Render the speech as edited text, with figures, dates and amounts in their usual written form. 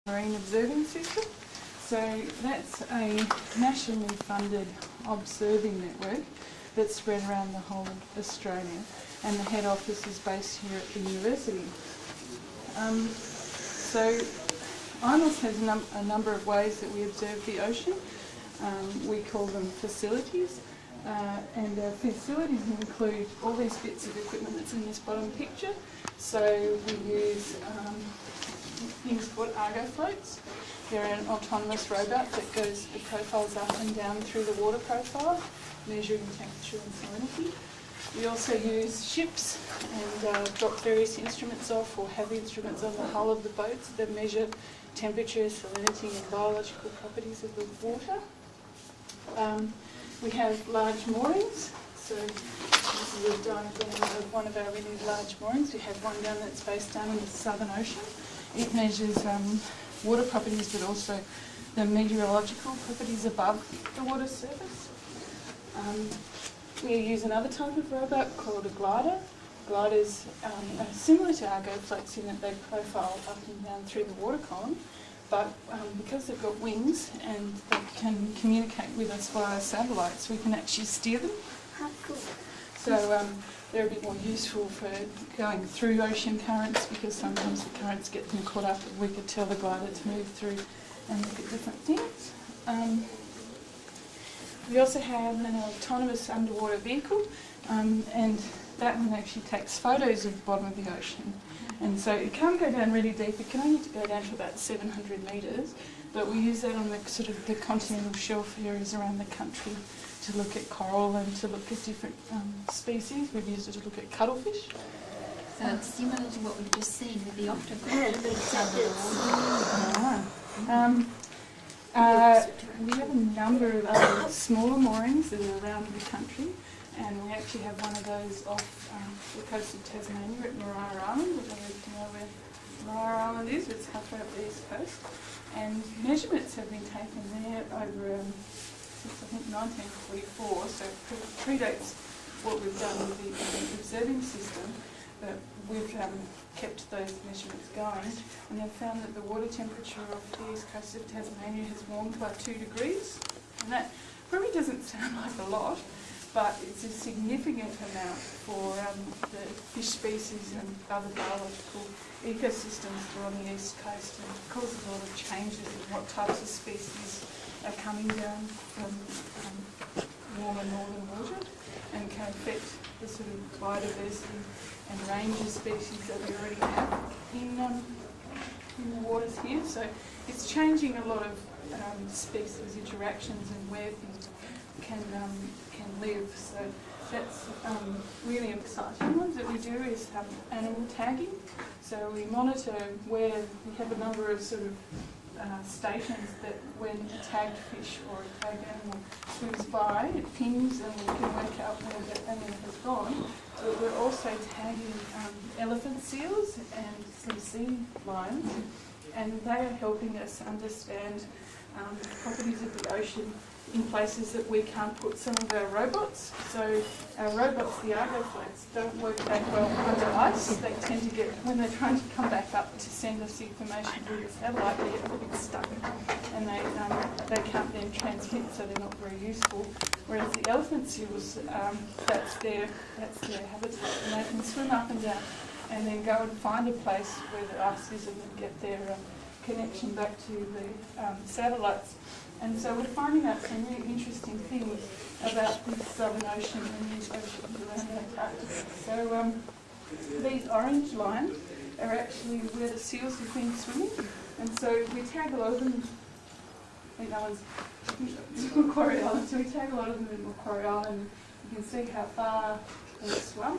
Marine observing system. So that's a nationally funded observing network that's spread around the whole of Australia, and the head office is based here at the university. So IMOS has a number of ways that we observe the ocean. We call them facilities, and our facilities include all these bits of equipment that's in this bottom picture. So we use things called Argo floats. They're an autonomous robot that goes the profiles up and down through the water profile, measuring temperature and salinity. We also use ships and drop various instruments off, or have instruments on the hull of the boats that measure temperature, salinity and biological properties of the water. We have large moorings. So this is a diagram of one of our really large moorings. We have one down that's based down in the Southern Ocean. It measures water properties, but also the meteorological properties above the water surface. We use another type of robot called a glider. Gliders are similar to Argo floats in that they profile up and down through the water column, but because they've got wings and they can communicate with us via satellites, we can actually steer them. How cool. So they're a bit more useful for going through ocean currents, because sometimes the currents get them caught up and we could tell the glider to move through and look at different things. We also have an autonomous underwater vehicle, and that one actually takes photos of the bottom of the ocean. And so it can't go down really deep, it can only go down to about 700 metres, but we use that on the sort of the continental shelf areas around the country to look at coral and to look at different species. We've used it to look at cuttlefish. So it's similar to what we've just seen with the octopus, but it's under the water. We have a number of other smaller moorings that are around the country, and we actually have one of those off the coast of Tasmania at Marian Island. I don't know if you know where Marian Island is, but it's halfway up the east coast. And measurements have been taken there over since I think 1944, so predates what we've done with the observing system, but we've kept those measurements going, and they've found that the water temperature of the east coast of Tasmania has warmed by 2 degrees, and that probably doesn't sound like a lot, but it's a significant amount for the fish species and other biological ecosystems that are on the east coast, and it causes a lot of changes in what types of species are coming down from warmer northern water, and can affect the sort of biodiversity and range of species that we already have in the waters here. So it's changing a lot of species interactions and where things can live. So that's really exciting. Ones that we do is animal tagging. So we monitor where we have a number of sort of stations that when a tagged fish or a tagged animal swims by, it pings and we can work out where that animal has gone. But we're also tagging elephant seals and some sea lions, and they are helping us understand the properties of the ocean in places that we can't put some of our robots. So our robots, the Argo floats, don't work that well under ice. They tend to get, when they're trying to come back up to send us the information through the satellite, they get a bit stuck, and they can't then transmit, so they're not very useful. Whereas the elephant seals, that's their habitat, and they can swim up and down and then go and find a place where the ice is and get their connection back to the satellites. And so we're finding out some really interesting things about the Southern Ocean and these oceans around Antarctica. So these orange lines are actually where the seals have been swimming, and so we tag a lot of them. I think that one's Macquarie Island, so we tag a lot of them in Macquarie Island. You can see how far they've swum.